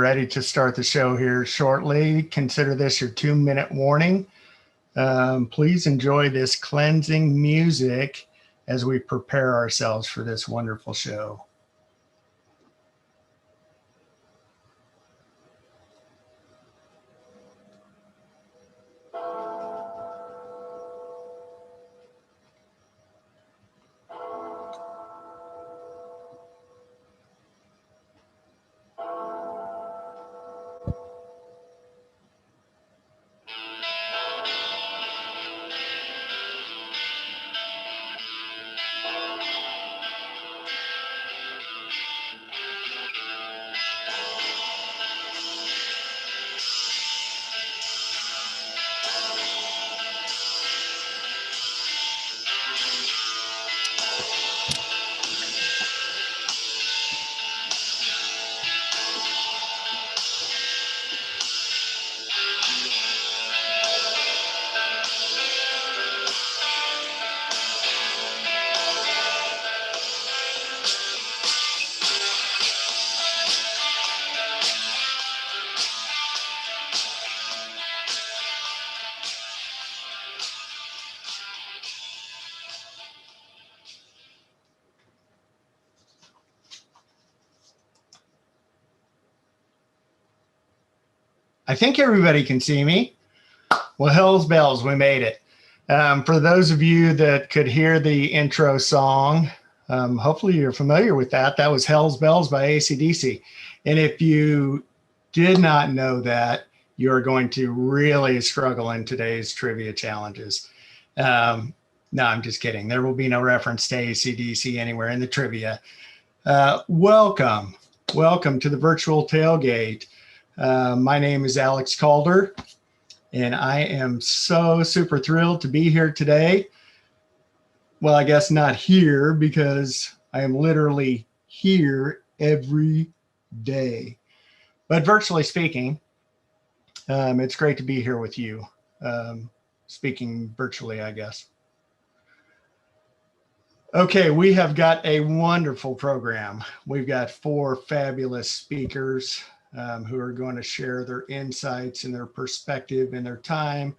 ready to start the show here shortly. Consider this your 2-minute warning. Please enjoy this cleansing music as we prepare ourselves for this wonderful show. I think everybody can see me. Well, hell's bells, we made it. For those of you that could hear the intro song, hopefully you're familiar with that. That was Hell's Bells by AC/DC. And if you did not know that, you're going to really struggle in today's trivia challenges. No, I'm just kidding. There will be no reference to AC/DC anywhere in the trivia. Welcome to the virtual tailgate. My name is Alex Calder, and I am so super thrilled to be here today. Well, I guess not here because I am literally here every day. But virtually speaking, it's great to be here with you, speaking virtually, I guess. Okay, we have got a wonderful program. We've got 4 fabulous speakers who are going to share their insights and their perspective and their time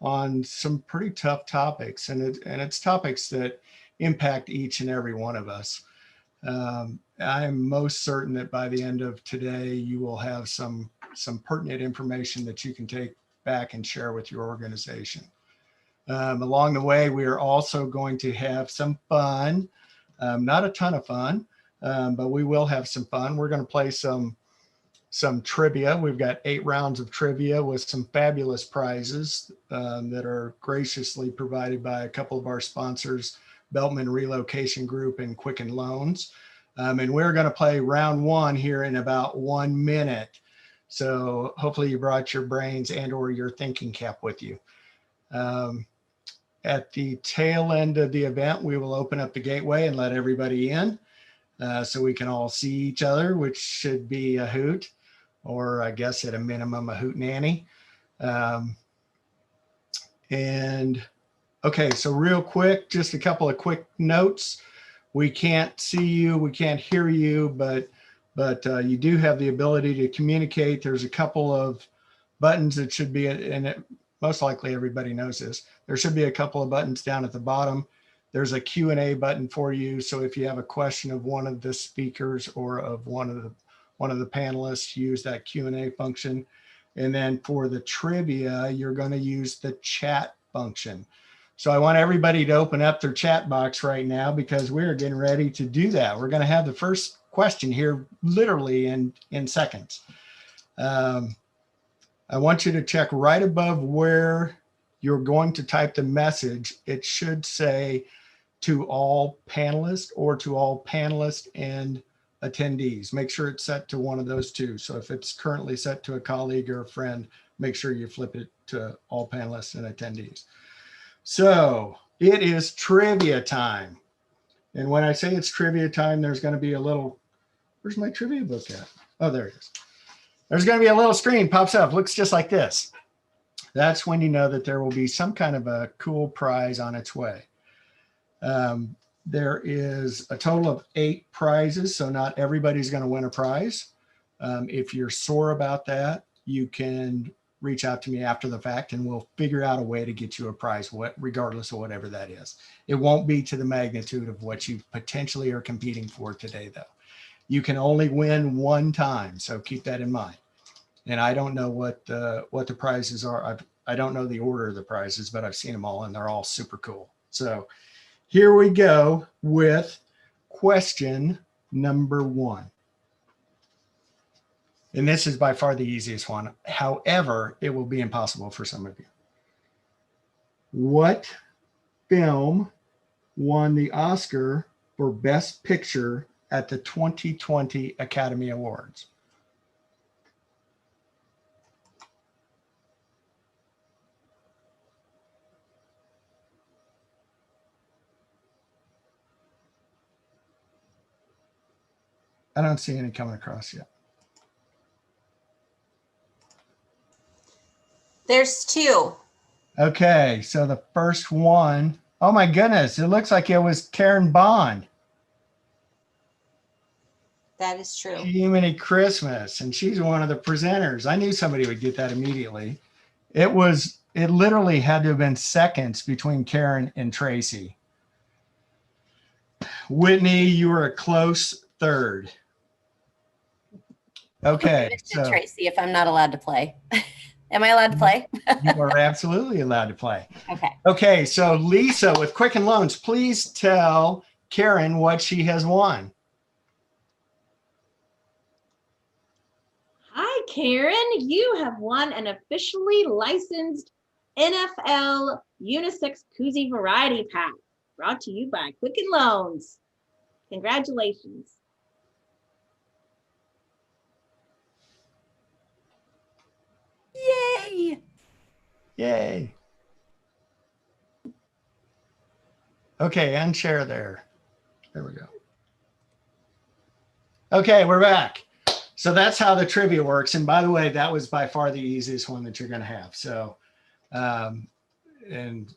on some pretty tough topics. And it's topics that impact each and every one of us. I'm most certain that by the end of today, you will have some pertinent information that you can take back and share with your organization. Along the way, we are also going to have some fun, not a ton of fun, but we will have some fun. We're going to play some trivia. We've got 8 rounds of trivia with some fabulous prizes that are graciously provided by a couple of our sponsors, Beltman Relocation Group and Quicken Loans. And we're going to play round 1 here in about 1 minute. So hopefully you brought your brains and or your thinking cap with you. At the tail end of the event, we will open up the gateway and let everybody in so we can all see each other, which should be a hoot. Or I guess at a minimum, a hootenanny. And okay, so real quick, just a couple of quick notes. We can't see you, we can't hear you, but you do have the ability to communicate. There's a couple of buttons that should be, and most likely everybody knows this. There should be a couple of buttons down at the bottom. There's a Q&A button for you. So if you have a question of one of the speakers or of one of the panelists, use that Q&A function. And then for the trivia, you're going to use the chat function. So I want everybody to open up their chat box right now because we're getting ready to do that. We're going to have the first question here literally in seconds. I want you to check right above where you're going to type the message. It should say to all panelists or to all panelists and attendees. Make sure it's set to one of those two. So if it's currently set to a colleague or a friend, make sure you flip it to all panelists and attendees. So it is trivia time. And when I say it's trivia time, there's going to be a little, where's my trivia book at? Oh, there it is. There's going to be a little screen pops up, looks just like this. That's when you know that there will be some kind of a cool prize on its way. There is a total of 8 prizes, so not everybody's going to win a prize. If you're sore about that, you can reach out to me after the fact and we'll figure out a way to get you a prize, regardless of whatever that is. It won't be to the magnitude of what you potentially are competing for today, though. You can only win one time, so keep that in mind. And I don't know what the prizes are. I don't know the order of the prizes, but I've seen them all and they're all super cool. So here we go with question number 1. And this is by far the easiest one. However, it will be impossible for some of you. What film won the Oscar for Best Picture at the 2020 Academy Awards? I don't see any coming across yet. There's 2. Okay, so the first one, oh my goodness, it looks like it was Karen Bond. That is true. Jiminy Christmas, and she's one of the presenters. I knew somebody would get that immediately. It literally had to have been seconds between Karen and Tracy. Whitney, you were a close third. Okay, so Tracy, if I'm not allowed to play. Am I allowed to play? You are absolutely allowed to play. Okay. Okay, so Lisa with Quicken Loans, please tell Karen what she has won. Hi, Karen. You have won an officially licensed NFL unisex koozie variety pack brought to you by Quicken Loans. Congratulations. Yay. Yay. Okay, unshare there. There we go. Okay, we're back. So that's how the trivia works. And by the way, that was by far the easiest one that you're going to have. So, and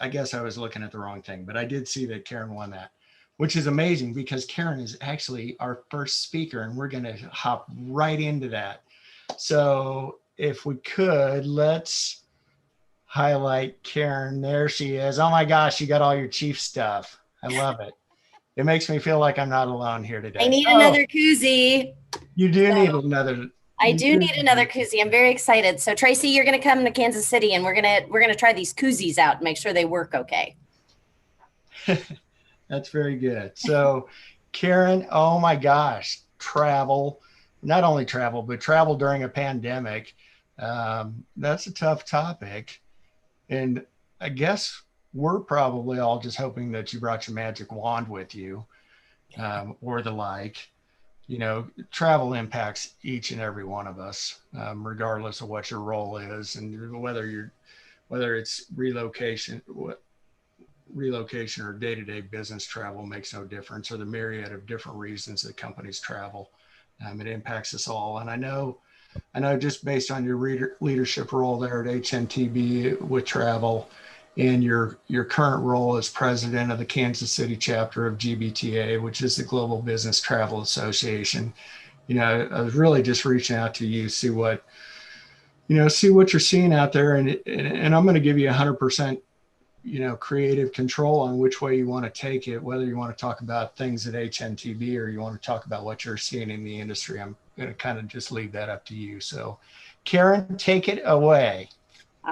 I guess I was looking at the wrong thing, but I did see that Karen won that, which is amazing because Karen is actually our first speaker and we're going to hop right into that. So if we could, let's highlight Karen. There she is. Oh my gosh, you got all your Chief stuff. I love it. It makes me feel like I'm not alone here today. I need another koozie. You do need another. I do need another koozie. I'm very excited. So Tracy, you're going to come to Kansas City and we're going to try these koozies out and make sure they work okay. That's very good. So Karen, oh my gosh, travel, not only travel, but travel during a pandemic. That's a tough topic. And I guess we're probably all just hoping that you brought your magic wand with you, or the like. You know, travel impacts each and every one of us, regardless of what your role is, and whether it's relocation or day-to-day business travel makes no difference, or the myriad of different reasons that companies travel. It impacts us all. And I know just based on your leadership role there at HNTB with travel, and your current role as president of the Kansas City chapter of GBTA, which is the Global Business Travel Association. You know, I was really just reaching out to you, see what you're seeing out there. And I'm going to give you 100%, creative control on which way you want to take it, whether you want to talk about things at HNTB or you want to talk about what you're seeing in the industry. I'm going to kind of just leave that up to you. So Karen, take it away.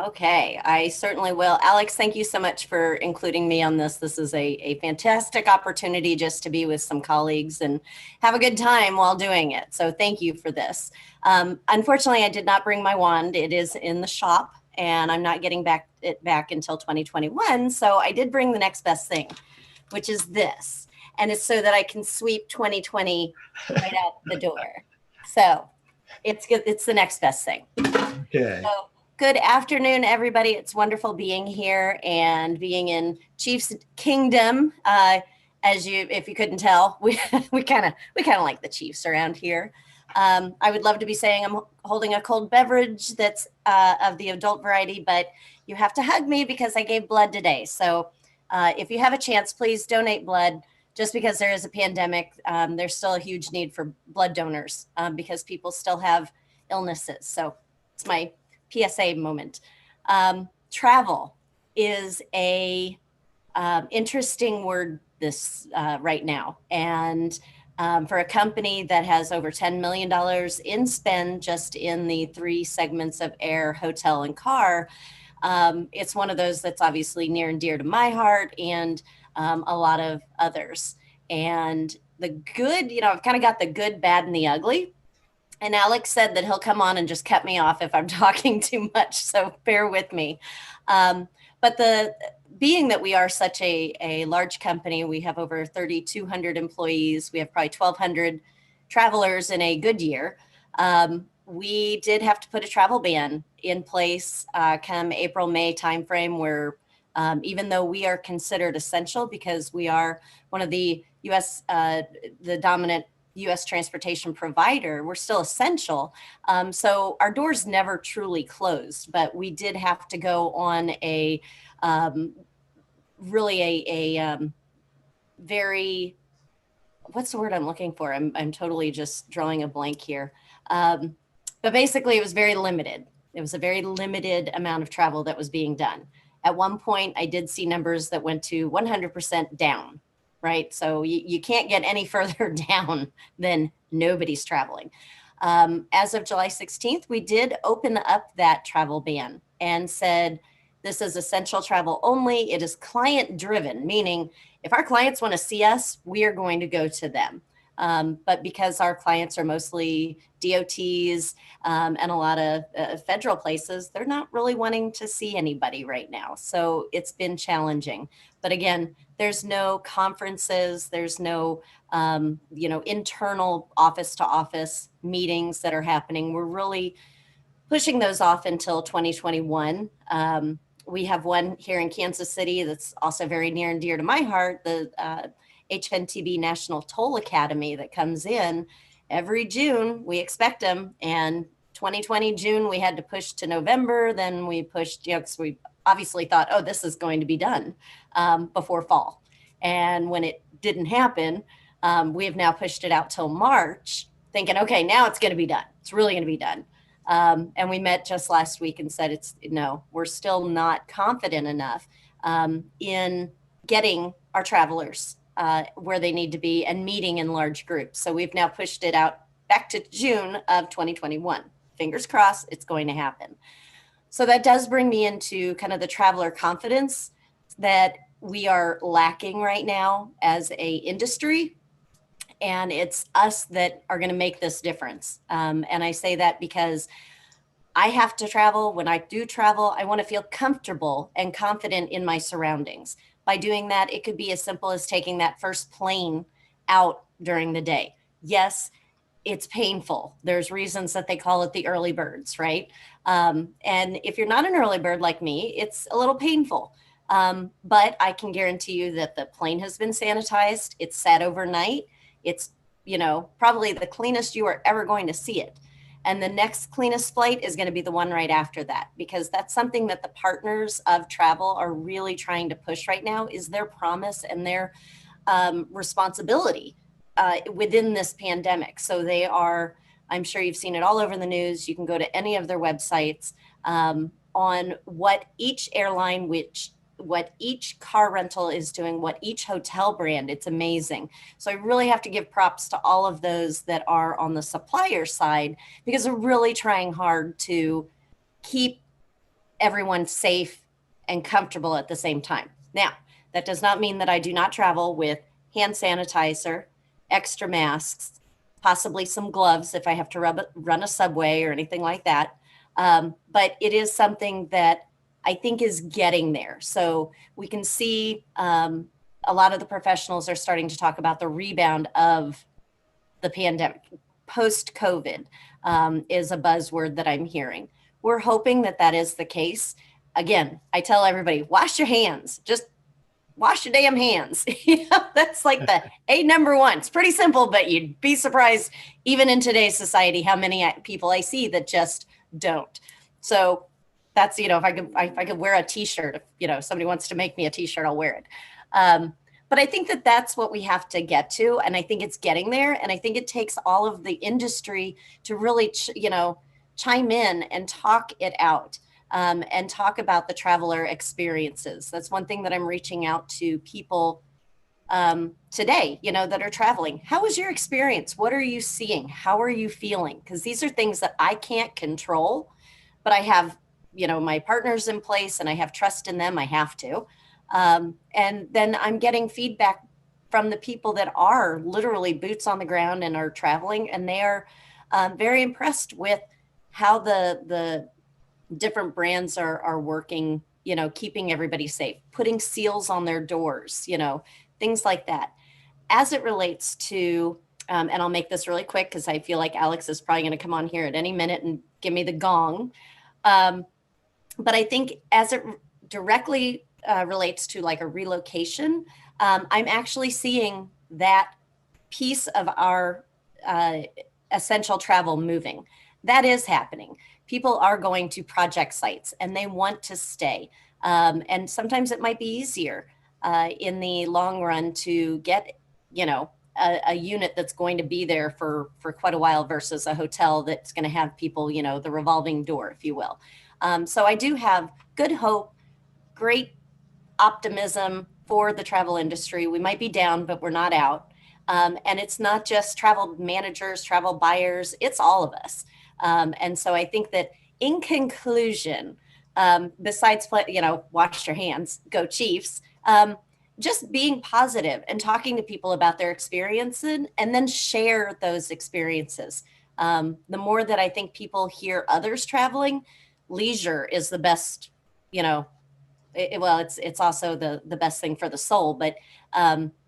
Okay, I certainly will. Alex, thank you so much for including me on this. This is a fantastic opportunity just to be with some colleagues and have a good time while doing it. So thank you for this. Unfortunately, I did not bring my wand. It is in the shop and I'm not getting it back until 2021. So I did bring the next best thing, which is this. And it's so that I can sweep 2020 right out the door. So it's good. It's the next best thing. Okay. So, good afternoon, everybody. It's wonderful being here and being in Chiefs Kingdom. If you couldn't tell, we kind of like the Chiefs around here. I would love to be saying I'm holding a cold beverage that's of the adult variety, but you have to hug me because I gave blood today. So if you have a chance, please donate blood just because there is a pandemic, there's still a huge need for blood donors because people still have illnesses. So it's my PSA moment. Travel is a interesting word this right now. And for a company that has over $10 million in spend just in the 3 segments of air, hotel, and car, it's one of those that's obviously near and dear to my heart and a lot of others. And the good, I've kind of got the good, bad, and the ugly. And Alex said that he'll come on and just cut me off if I'm talking too much. So bear with me. But being that we are such a large company, we have over 3,200 employees. We have probably 1,200 travelers in a good year. We did have to put a travel ban in place come April, May timeframe where even though we are considered essential because we are one of the the dominant U.S. transportation provider, we're still essential. So our doors never truly closed, but we did have to go on a very, what's the word I'm looking for? I'm totally just drawing a blank here. But basically it was very limited. It was a very limited amount of travel that was being done. At one point, I did see numbers that went to 100% down, right? So you can't get any further down than nobody's traveling. As of July 16th, we did open up that travel ban and said, this is essential travel only. It is client driven, meaning if our clients want to see us, we are going to go to them. But because our clients are mostly DOTs and a lot of federal places, they're not really wanting to see anybody right now. So it's been challenging. But again, there's no conferences, there's no internal office to office meetings that are happening. We're really pushing those off until 2021. We have one here in Kansas City that's also very near and dear to my heart, the HNTB National Toll Academy that comes in every June. We expect them, and 2020 June we had to push to November. Then we pushed, because we obviously thought, oh, this is going to be done before fall. And when it didn't happen, we have now pushed it out till March, thinking, okay, now it's going to be done. It's really going to be done. And we met just last week and said, no, we're still not confident enough in getting our travelers where they need to be and meeting in large groups. So we've now pushed it out back to June of 2021. Fingers crossed, it's going to happen. So that does bring me into kind of the traveler confidence that we are lacking right now as a industry. And it's us that are going to make this difference. And I say that because I have to travel. When I do travel, I want to feel comfortable and confident in my surroundings. By doing that, it could be as simple as taking that first plane out during the day. Yes, it's painful. There's reasons that they call it the early birds, right? And if you're not an early bird like me, it's a little painful. But I can guarantee you that the plane has been sanitized. It's sat overnight. It's, probably the cleanest you are ever going to see it. And the next cleanest flight is going to be the one right after that, because that's something that the partners of travel are really trying to push right now, is their promise and their responsibility within this pandemic. So they are, I'm sure you've seen it all over the news. You can go to any of their websites on what each airline, what each car rental is doing, what each hotel brand. It's amazing. So I really have to give props to all of those that are on the supplier side, because they're really trying hard to keep everyone safe and comfortable at the same time. Now, that does not mean that I do not travel with hand sanitizer, extra masks, possibly some gloves if I have to run a subway or anything like that. But it is something that I think is getting there. So we can see a lot of the professionals are starting to talk about the rebound of the pandemic. Post-COVID is a buzzword that I'm hearing. We're hoping that that is the case. Again, I tell everybody, wash your hands. Just wash your damn hands. That's like the number one. It's pretty simple, but you'd be surprised even in today's society how many people I see that just don't. So that's, if I could wear a t-shirt, if somebody wants to make me a t-shirt, I'll wear it. But I think that that's what we have to get to. And I think it's getting there. And I think it takes all of the industry to really, chime in and talk it out, and talk about the traveler experiences. That's one thing that I'm reaching out to people today, that are traveling. How was your experience? What are you seeing? How are you feeling? Because these are things that I can't control, but I have, my partners in place and I have trust in them. I have to. And then I'm getting feedback from the people that are literally boots on the ground and are traveling, and they are very impressed with how the different brands are working, keeping everybody safe, putting seals on their doors, things like that. As it relates to, and I'll make this really quick because I feel like Alex is probably going to come on here at any minute and give me the gong. But I think as it directly relates to like a relocation, I'm actually seeing that piece of our essential travel moving. That is happening. People are going to project sites and they want to stay. And sometimes it might be easier in the long run to get, a unit that's going to be there for quite a while versus a hotel that's going to have people, the revolving door, if you will. So I do have good hope, great optimism for the travel industry. We might be down, but we're not out. And it's not just travel managers, travel buyers, it's all of us. And so I think that in conclusion, besides, wash your hands, go Chiefs, just being positive and talking to people about their experience and then share those experiences. The more that I think people hear others traveling, leisure is the best, it's also the best thing for the soul, but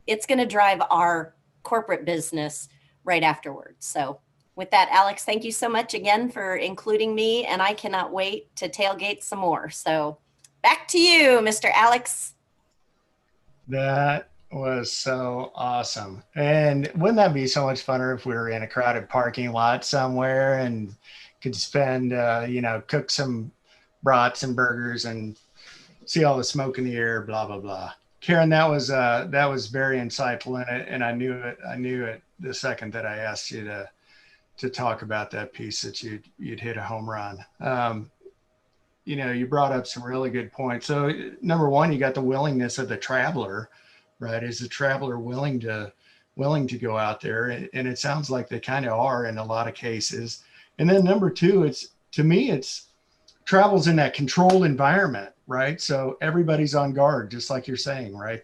it's going to drive our corporate business right afterwards. So with that, Alex, thank you so much again for including me, and I cannot wait to tailgate some more. So back to you, Mr. Alex. That was so awesome. And wouldn't that be so much funner if we were in a crowded parking lot somewhere and could spend, cook some brats and burgers and see all the smoke in the air, blah, blah, blah. Karen, that was very insightful, and I knew it the second that I asked you to talk about that piece that you'd hit a home run. You brought up some really good points. So number one, you got the willingness of the traveler, right? Is the traveler willing to go out there? And it sounds like they kind of are in a lot of cases. And then number two, it's travel's in that controlled environment, right? So everybody's on guard, just like you're saying, right?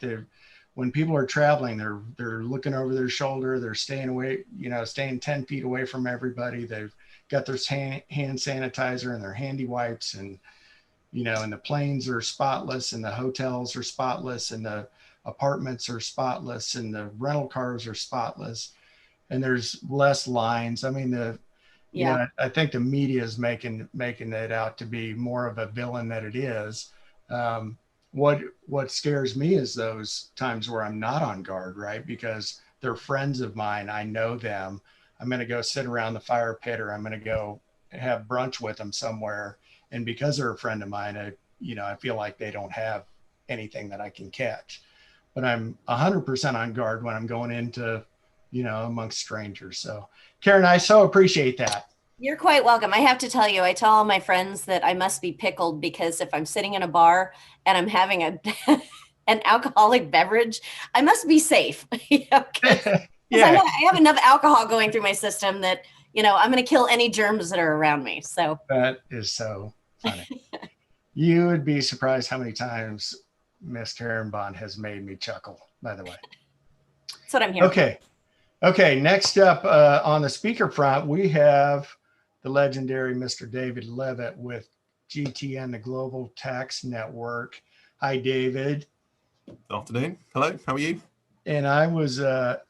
When people are traveling, they're looking over their shoulder, they're staying away, staying 10 feet away from everybody. They've got their hand sanitizer and their handy wipes, and, and the planes are spotless, and the hotels are spotless, and the apartments are spotless, and the rental cars are spotless, and there's less lines. I mean, I think the media is making it out to be more of a villain than it is. What scares me is those times where I'm not on guard, right? Because they're friends of mine. I know them. I'm going to go sit around the fire pit, or I'm going to go have brunch with them somewhere. And because they're a friend of mine, I feel like they don't have anything that I can catch. But I'm 100% on guard when I'm going into, amongst strangers. So Karen, I so appreciate that. You're quite welcome. I have to tell you, I tell all my friends that I must be pickled, because if I'm sitting in a bar and I'm having an alcoholic beverage, I must be safe. Yeah. I have enough alcohol going through my system that, I'm going to kill any germs that are around me. So that is so funny. You would be surprised how many times Miss Herrenbond has made me chuckle, by the way. That's what I'm hearing. Okay. Next up on the speaker front, we have the legendary Mr. David Livitt with GTN, the Global Tax Network. Hi, David. Afternoon. Hello. How are you? And I was,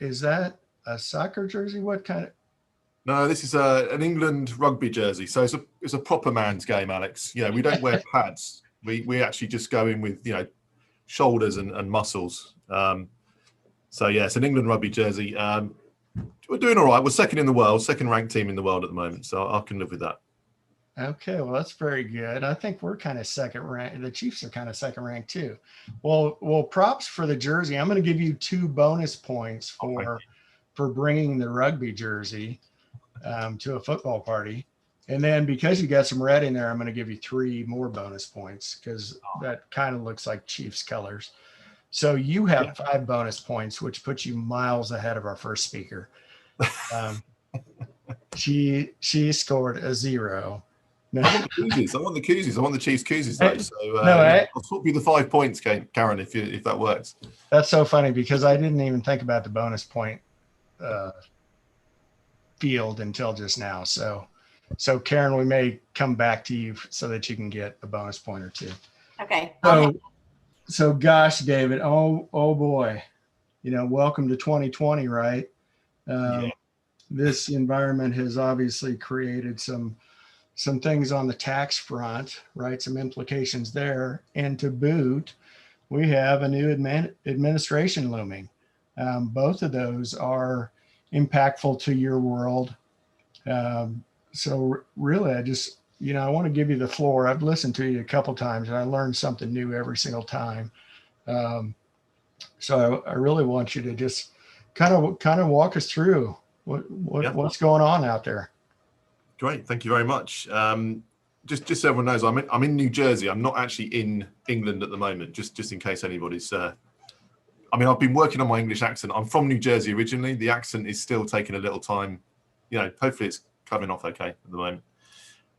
is that a soccer jersey? What kind of? No, this is an England rugby jersey. So it's a proper man's game, Alex. We don't wear pads. We actually just go in with, shoulders and muscles. So yeah, it's an England rugby jersey. We're doing all right. We're second in the world, second ranked team in the world at the moment. So I can live with that. Okay, well, that's very good. I think we're kind of second rank. The Chiefs are kind of second rank too. Well, props for the jersey. I'm going to give you 2 bonus points for bringing the rugby jersey to a football party. And then because you got some red in there, I'm going to give you 3 more bonus points because that kind of looks like Chiefs colors. So you have 5 bonus points, which puts you miles ahead of our first speaker. She scored a 0. No. I want the koozies. I want the Chiefs koozies though. So I'll swap you the 5 points, Karen, if that works. That's so funny because I didn't even think about the bonus point field until just now. So Karen, we may come back to you so that you can get a bonus point or 2. Okay. So gosh, David, oh boy, welcome to 2020, right? This environment has obviously created some things on the tax front, right? Some implications there. And to boot, we have a new administration looming. Both of those are impactful to your world. So really, I want to give you the floor. I've listened to you a couple times and I learned something new every single time. So I really want you to just kind of walk us through what's going on out there. Great, thank you very much. Just so everyone knows, I'm in New Jersey. I'm not actually in England at the moment. Just in case anybody's. I've been working on my English accent. I'm from New Jersey originally. The accent is still taking a little time. Hopefully it's coming off okay at the moment.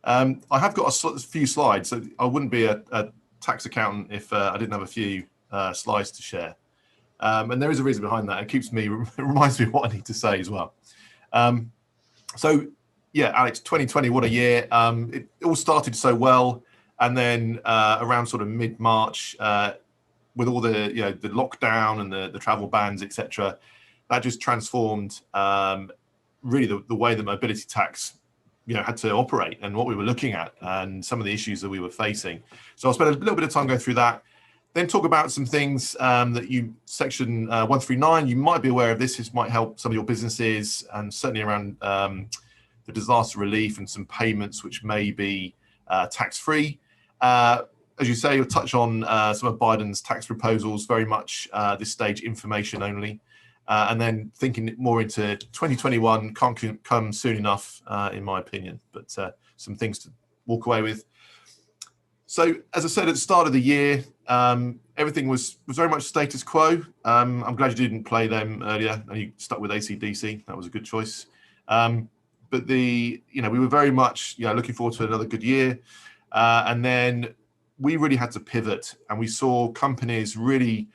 I have got a few slides. So I wouldn't be a tax accountant if I didn't have a few slides to share. And there is a reason behind that. It reminds me of what I need to say as well. Alex, 2020, what a year. It all started so well. And then around sort of mid-March, with all the lockdown and the travel bans, etc., that just transformed really the way that mobility tax had to operate and what we were looking at and some of the issues that we were facing. So I'll spend a little bit of time going through that, then talk about some things that section 139, you might be aware of this. This might help some of your businesses and certainly around the disaster relief and some payments which may be tax-free. As you say, you'll touch on some of Biden's tax proposals, very much this stage information only. And then thinking more into 2021 can't come soon enough, in my opinion, but some things to walk away with. So, as I said at the start of the year, everything was very much status quo. I'm glad you didn't play them earlier and you stuck with AC/DC. That was a good choice. But we were very much looking forward to another good year. And then we really had to pivot, and we saw companies really,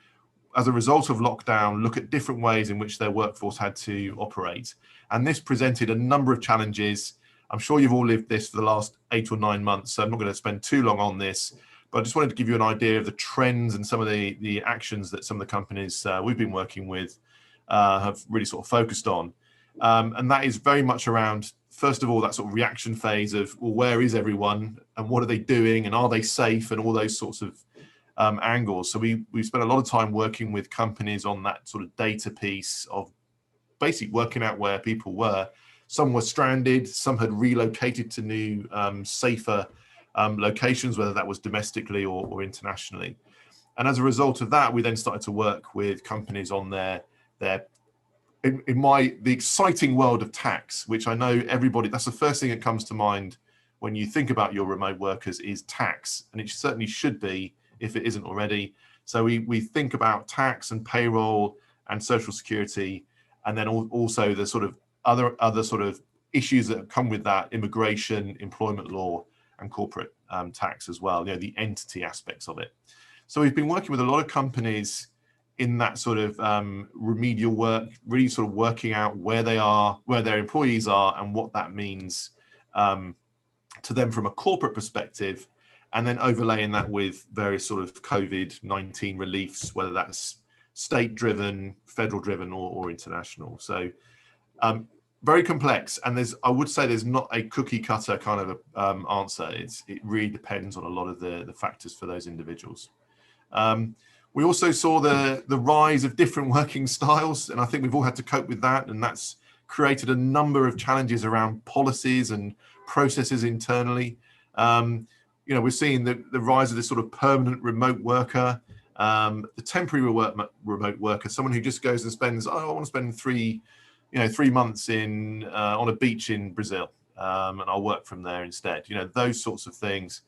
as a result of lockdown, look at different ways in which their workforce had to operate. And this presented a number of challenges. I'm sure you've all lived this for the last 8 or 9 months, so I'm not going to spend too long on this, but I just wanted to give you an idea of the trends and some of the actions that some of the companies we've been working with have really sort of focused on. And that is very much around, first of all, that sort of reaction phase of, well, where is everyone and what are they doing and are they safe and all those sorts of angles. So we spent a lot of time working with companies on that sort of data piece of basically working out where people were. Some were stranded, some had relocated to new, safer locations, whether that was domestically or internationally. And as a result of that, we then started to work with companies on the exciting world of tax, which I know everybody, that's the first thing that comes to mind when you think about your remote workers is tax. And it certainly should be if it isn't already. So we think about tax and payroll and social security, and then also the sort of other sort of issues that come with that, immigration, employment law, and corporate tax as well, the entity aspects of it. So we've been working with a lot of companies in that sort of remedial work, really sort of working out where they are, where their employees are, and what that means to them from a corporate perspective, and then overlaying that with various sort of COVID-19 reliefs, whether that's state-driven, federal-driven, or international. So very complex, and I would say there's not a cookie-cutter kind of answer. It really depends on a lot of the factors for those individuals. We also saw the rise of different working styles, and I think we've all had to cope with that, and that's created a number of challenges around policies and processes internally. You know, we're seeing the rise of this sort of permanent remote worker, the temporary remote worker, someone who just goes and spends, oh, I want to spend 3 months in on a beach in Brazil, and I'll work from there instead. You know, those sorts of things.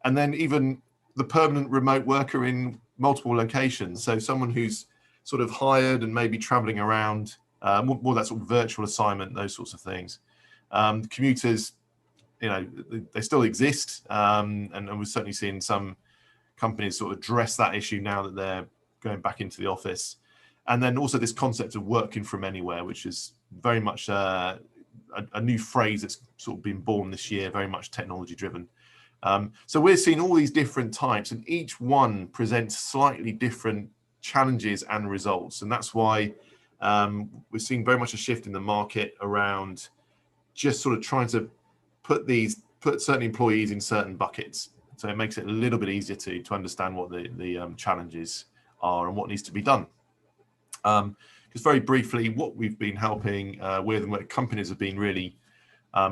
And then even the permanent remote worker in multiple locations. So someone who's sort of hired and maybe traveling around, more that sort of virtual assignment, those sorts of things. Commuters, you know, they still exist, and we're certainly seeing some companies sort of address that issue now that they're going back into the office. And then also this concept of working from anywhere, which is very much a new phrase that's sort of been born this year, very much technology driven. So we're seeing all these different types, and each one presents slightly different challenges and results. And that's why we're seeing very much a shift in the market around just sort of trying to put certain employees in certain buckets. So it makes it a little bit easier to understand what the challenges are and what needs to be done. Just very briefly, what we've been helping with and what companies have been really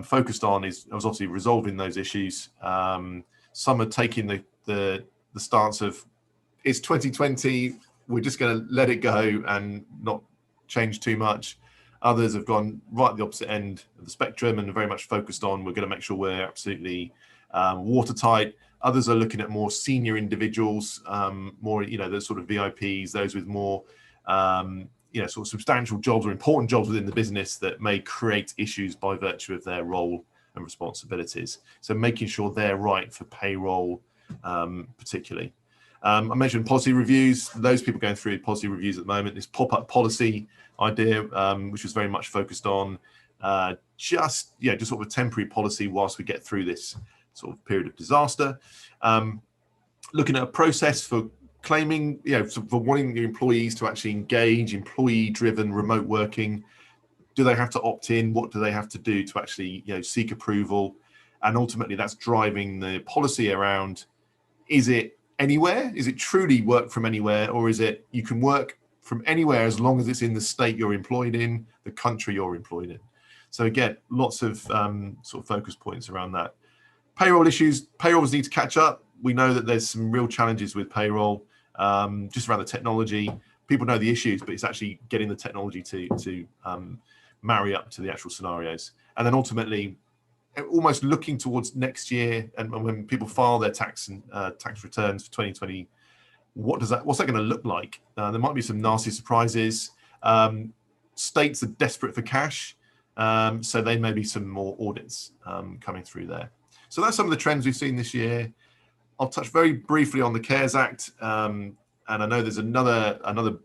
focused on is obviously resolving those issues. Some are taking the stance of, it's 2020, we're just going to let it go and not change too much. Others have gone right at the opposite end of the spectrum and are very much focused on, we're going to make sure we're absolutely watertight. Others are looking at more senior individuals, more, you know, the sort of VIPs, those with more, you know, sort of substantial jobs or important jobs within the business that may create issues by virtue of their role and responsibilities. So making sure they're right for payroll, particularly. I mentioned policy reviews. Those people going through policy reviews at the moment, this pop-up policy idea, which was very much focused on just sort of a temporary policy whilst we get through this sort of period of disaster. Looking at a process for claiming, you know, for wanting the employees to actually engage employee-driven remote working. Do they have to opt in? What do they have to do to actually, you know, seek approval? And ultimately, that's driving the policy around: is it anywhere? Is it truly work from anywhere, or is it you can work from anywhere as long as it's in the state you're employed in, the country you're employed in? So again, lots of sort of focus points around that. Payroll issues. Payrolls need to catch up. We know that there's some real challenges with payroll, just around the technology. People know the issues, but it's actually getting the technology to marry up to the actual scenarios. And then ultimately, almost looking towards next year, and when people file their tax and tax returns for 2020, what's that going to look like? There might be some nasty surprises. States are desperate for cash, so there may be some more audits coming through there. So that's some of the trends we've seen this year. I'll touch very briefly on the CARES Act, and I know there's another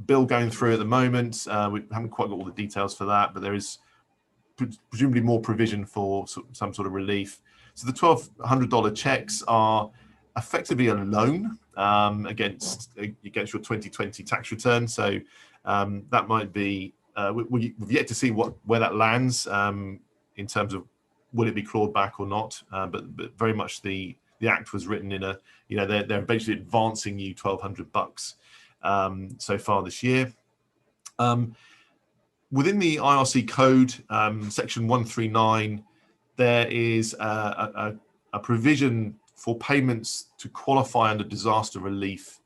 bill going through at the moment. We haven't quite got all the details for that, but there is presumably more provision for some sort of relief. So the $1,200 checks are effectively a loan against your 2020 tax return. So that might be, we've yet to see where that lands in terms of will it be clawed back or not. But very much the act was written in a, you know, they're basically advancing you $1,200 so far this year. Within the IRC code, section 139, there is a provision for payments to qualify under disaster relief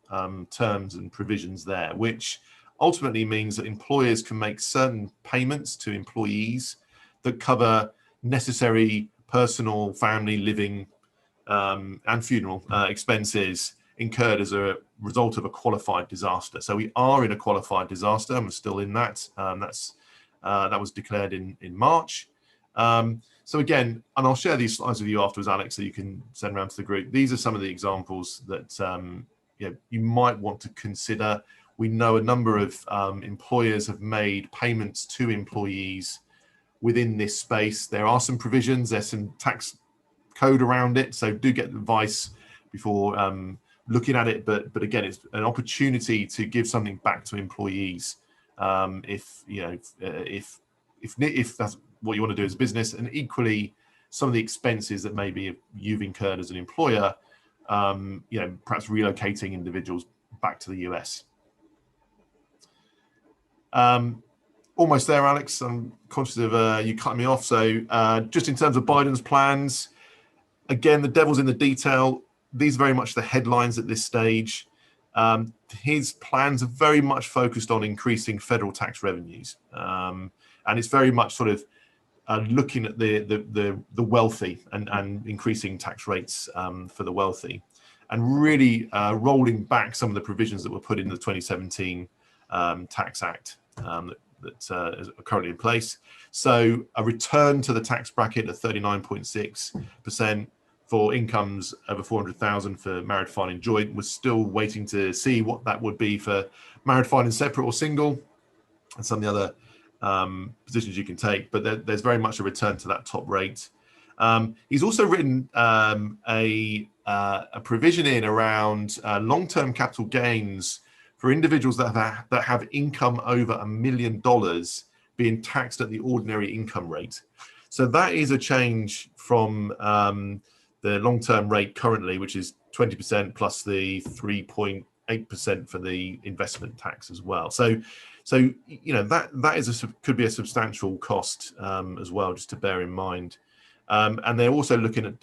terms and provisions there, which ultimately means that employers can make certain payments to employees that cover necessary personal, family, living, and funeral expenses incurred as a result of a qualified disaster. So we are in a qualified disaster, and we're still in that. That was declared in March. So again, and I'll share these slides with you afterwards, Alex, so you can send around to the group. These are some of the examples that you might want to consider. We know a number of employers have made payments to employees within this space. There are some provisions, there's some tax code around it, so do get advice before looking at it. But again, it's an opportunity to give something back to employees if that's what you want to do as a business, and equally some of the expenses that maybe you've incurred as an employer, perhaps relocating individuals back to the US. Almost there, Alex. I'm conscious of you cutting me off. So just in terms of Biden's plans, Again, the devil's in the detail. These are very much the headlines at this stage. His plans are very much focused on increasing federal tax revenues, and it's very much sort of looking at the wealthy and increasing tax rates for the wealthy, and really rolling back some of the provisions that were put in the 2017 Tax Act that is currently in place. So a return to the tax bracket of 39.6% for incomes over 400,000 for married, filing joint. We're still waiting to see what that would be for married, filing separate or single, and some of the other positions you can take. But there's very much a return to that top rate. He's also written a provision in around long-term capital gains for individuals that have income over $1 million being taxed at the ordinary income rate. So that is a change from the long-term rate currently, which is 20% plus the 3.8% for the investment tax as well. So you know, that is could be a substantial cost as well, just to bear in mind. And they're also looking at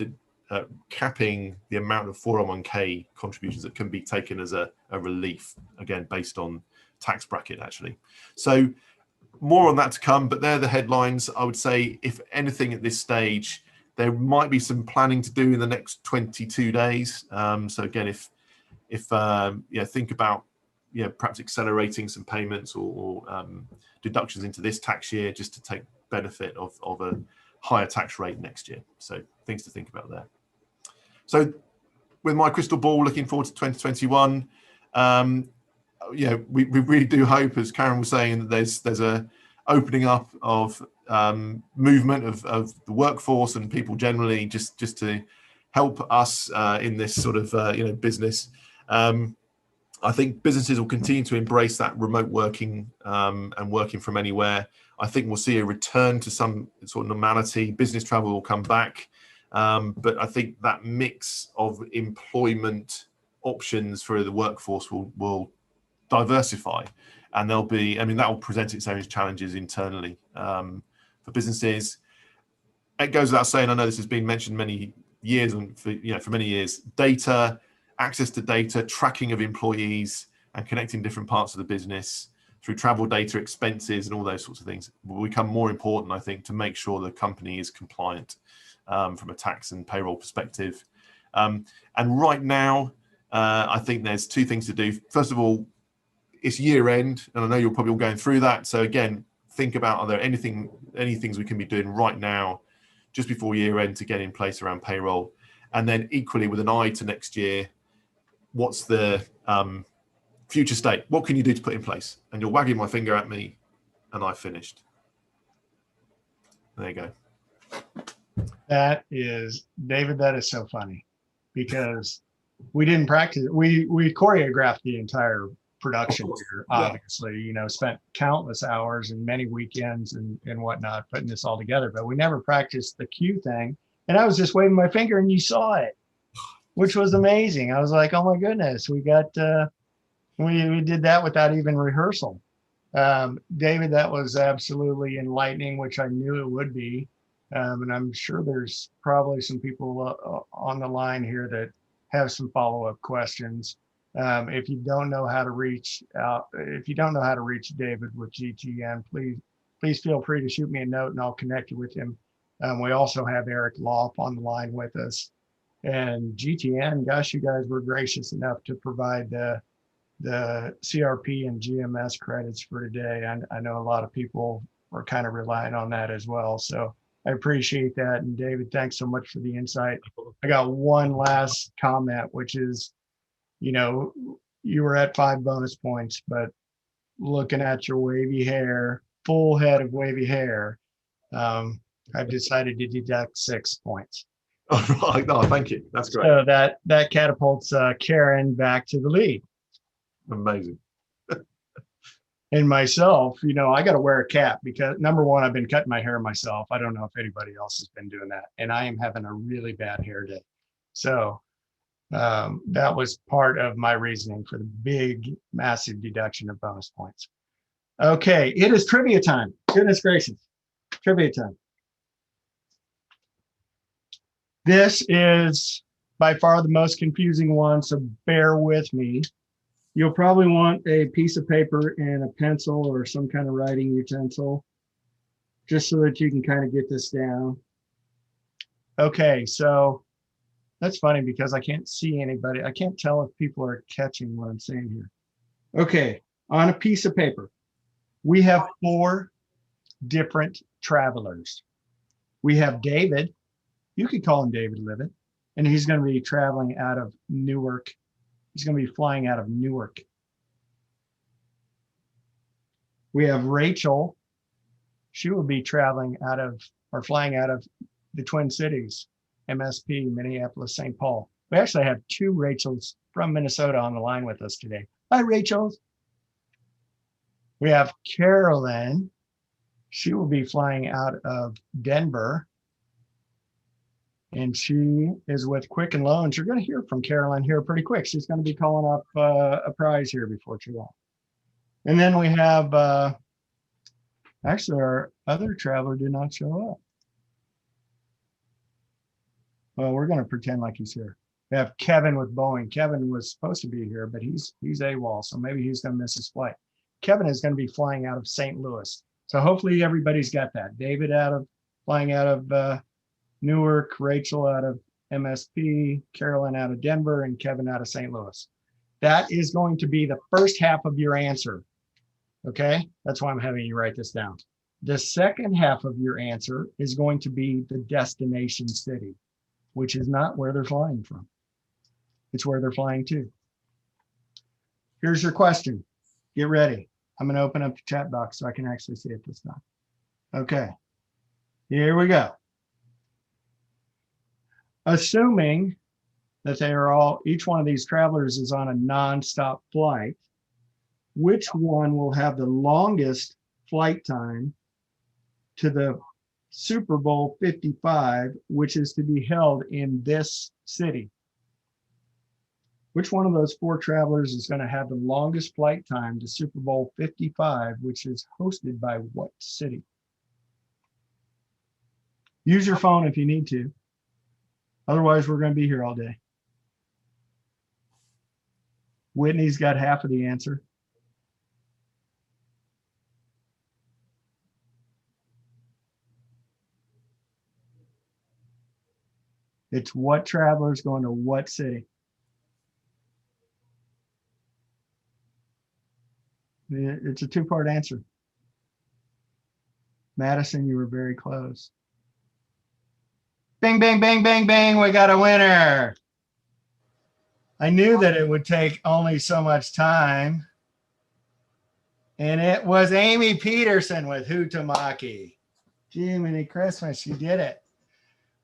capping the amount of 401k contributions that can be taken as a relief, again, based on tax bracket, actually. So more on that to come, but they're the headlines. I would say, if anything at this stage, there might be some planning to do in the next 22 days. So again, if think about, perhaps accelerating some payments or deductions into this tax year, just to take benefit of a higher tax rate next year. So things to think about there. So with my crystal ball, looking forward to 2021, we really do hope, as Karen was saying, that there's a opening up of movement of the workforce and people generally, just to help us in this sort of business. I think businesses will continue to embrace that remote working and working from anywhere. I think we'll see a return to some sort of normality. Business travel will come back, but I think that mix of employment options for the workforce will diversify, and there'll be, that will present its own challenges internally for businesses. It goes without saying, I know this has been mentioned many years, and for many years, data, access to data, tracking of employees, and connecting different parts of the business through travel data, expenses, and all those sorts of things will become more important, I think, to make sure the company is compliant from a tax and payroll perspective. And right now, I think there's two things to do. First of all, it's year end, and I know you're probably all going through that. So again, think about, are there any things we can be doing right now, just before year end, to get in place around payroll? And then equally, with an eye to next year, what's the future state? What can you do to put in place? And you're wagging my finger at me, and I finished. There you go. That is, David, that is so funny, because we didn't practice. We choreographed the entire production here, obviously, spent countless hours and many weekends and whatnot putting this all together, but we never practiced the cue thing. And I was just waving my finger and you saw it, which was amazing. I was like, oh my goodness, we got, we did that without even rehearsal. David, that was absolutely enlightening, which I knew it would be. And I'm sure there's probably some people on the line here that have some follow-up questions. If you don't know how to reach out, if you don't know how to reach David with GTN, please feel free to shoot me a note and I'll connect you with him. We also have Eric Loff on the line with us. And GTN, gosh, you guys were gracious enough to provide the CRP and GMS credits for today. I know a lot of people are kind of relying on that as well. So I appreciate that. And David, thanks so much for the insight. I got one last comment, which is, you were at 5 bonus points, but looking at your wavy hair, full head of wavy hair, I've decided to deduct 6 points. Oh, right. No, thank you. That's great. So that catapults Karen back to the lead. Amazing. And myself, I got to wear a cap because, number one, I've been cutting my hair myself. I don't know if anybody else has been doing that. And I am having a really bad hair day. So that was part of my reasoning for the big, massive deduction of bonus points. Okay, it is trivia time. Goodness gracious, trivia time. This is by far the most confusing one, so bear with me. You'll probably want a piece of paper and a pencil or some kind of writing utensil, just so that you can kind of get this down. Okay, so that's funny because I can't see anybody. I can't tell if people are catching what I'm saying here. Okay, on a piece of paper, we have 4 different travelers. We have David. You could call him David Livitt, and he's going to be traveling out of Newark. He's going to be flying out of Newark. We have Rachel. She will be traveling out of or flying out of the Twin Cities, MSP, Minneapolis, St. Paul. We actually have 2 Rachels from Minnesota on the line with us today. Hi, Rachel. We have Carolyn. She will be flying out of Denver. And she is with Quicken Loans. You're going to hear from Carolyn here pretty quick. She's going to be calling up a prize here before too long. And then we have, actually, our other traveler did not show up. Well, we're going to pretend like he's here. We have Kevin with Boeing. Kevin was supposed to be here, but he's AWOL, so maybe he's going to miss his flight. Kevin is going to be flying out of St. Louis. So hopefully everybody's got that. David flying out of Newark, Rachel out of MSP, Carolyn out of Denver, and Kevin out of St. Louis. That is going to be the first half of your answer. Okay, that's why I'm having you write this down. The second half of your answer is going to be the destination city, which is not where they're flying from. It's where they're flying to. Here's your question. Get ready. I'm going to open up the chat box so I can actually see it this time. Okay, here we go. Assuming that they are each one of these travelers is on a nonstop flight, which one will have the longest flight time to the Super Bowl 55, which is to be held in this city? Which one of those 4 travelers is going to have the longest flight time to Super Bowl 55, which is hosted by what city? Use your phone if you need to. Otherwise, we're going to be here all day. Whitney's got half of the answer. It's what travelers going to what city? It's a 2-part answer. Madison, you were very close. Bing, bang, bang, bang, bang. We got a winner. I knew that it would take only so much time. And it was Amy Peterson with Hutamaki. Jiminy Christmas, you did it.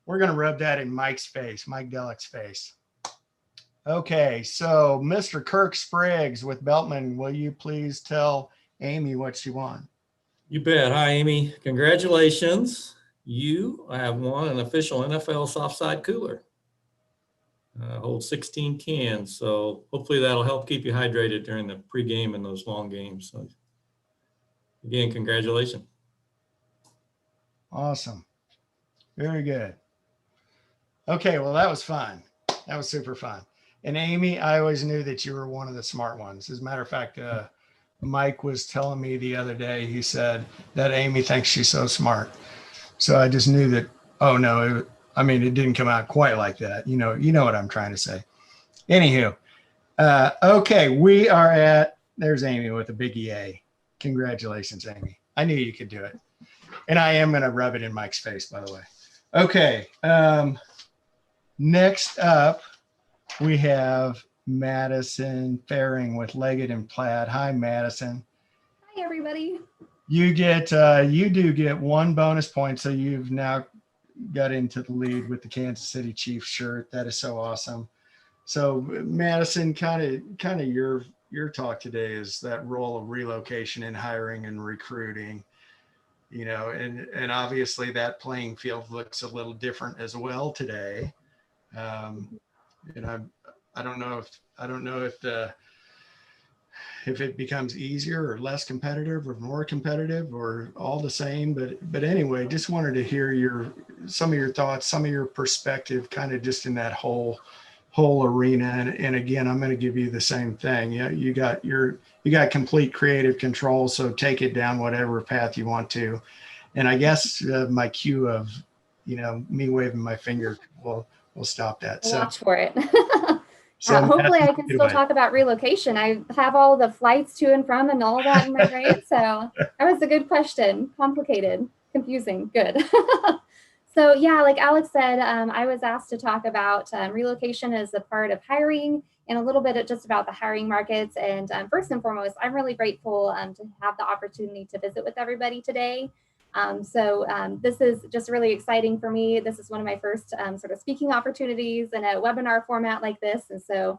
We're going to rub that in Mike's face, Mike Delick's face. Okay, so Mr. Kirk Spriggs with Beltman, will you please tell Amy what she won? You bet. Hi, Amy. Congratulations. You have won an official NFL soft side cooler. Holds 16 cans, so hopefully that'll help keep you hydrated during the pregame and those long games. So again, congratulations. Awesome. Very good. Okay, well, that was fun. That was super fun. And Amy, I always knew that you were one of the smart ones. As a matter of fact, Mike was telling me the other day, he said that Amy thinks she's so smart. So I just knew that, oh no, it didn't come out quite like that. You know what I'm trying to say. Anywho, okay, we are at, there's Amy with a big EA. Congratulations, Amy. I knew you could do it. And I am going to rub it in Mike's face, by the way. Okay, next up, we have Madison Ferhing with LEGGETT and PLATT. Hi, Madison. Hi, everybody. You do get 1 bonus point, so you've now got into the lead with the Kansas City Chiefs shirt. That is so awesome. So Madison, kind of your talk today is that role of relocation in hiring and recruiting. And obviously that playing field looks a little different as well today. I don't know if if it becomes easier or less competitive or more competitive or all the same. But anyway, just wanted to hear some of your thoughts, some of your perspective, kind of just in that whole arena. And again, I'm going to give you the same thing. Yeah, you got complete creative control, so take it down whatever path you want to. And I guess my cue of, me waving my finger will stop that. So Watch for it. so hopefully I Madison, can take it still away. talk about relocation. I have all the flights to and from and all that in my brain. So that was a good question. Complicated, confusing, good. So yeah, like Alex said, I was asked to talk about relocation as a part of hiring and a little bit just about the hiring markets. And first and foremost, I'm really grateful to have the opportunity to visit with everybody today. This is just really exciting for me. This is one of my first sort of speaking opportunities in a webinar format like this. And so